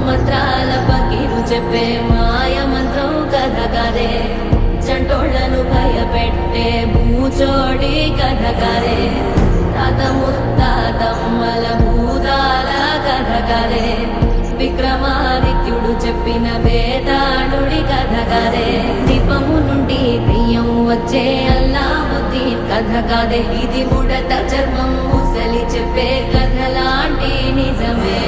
మంత్రాల పకిరు చెప్పే మాయ మంత్రం కథ కదే చంటోళ్లను భయపెట్టే భూచోడి కథ కదే తాత ముత్తాతమ్మల భూతాల కథ కదే విక్రమాదిత్యుడు చెప్పిన వేదాళుడి కథ కదే దీపము నుండి దెయ్యం వచ్చే అల్లావుద్దీన్ కథ కదే ఇది ముడత చర్మం ముసలి చెప్పే కథ లాంటి నిజమే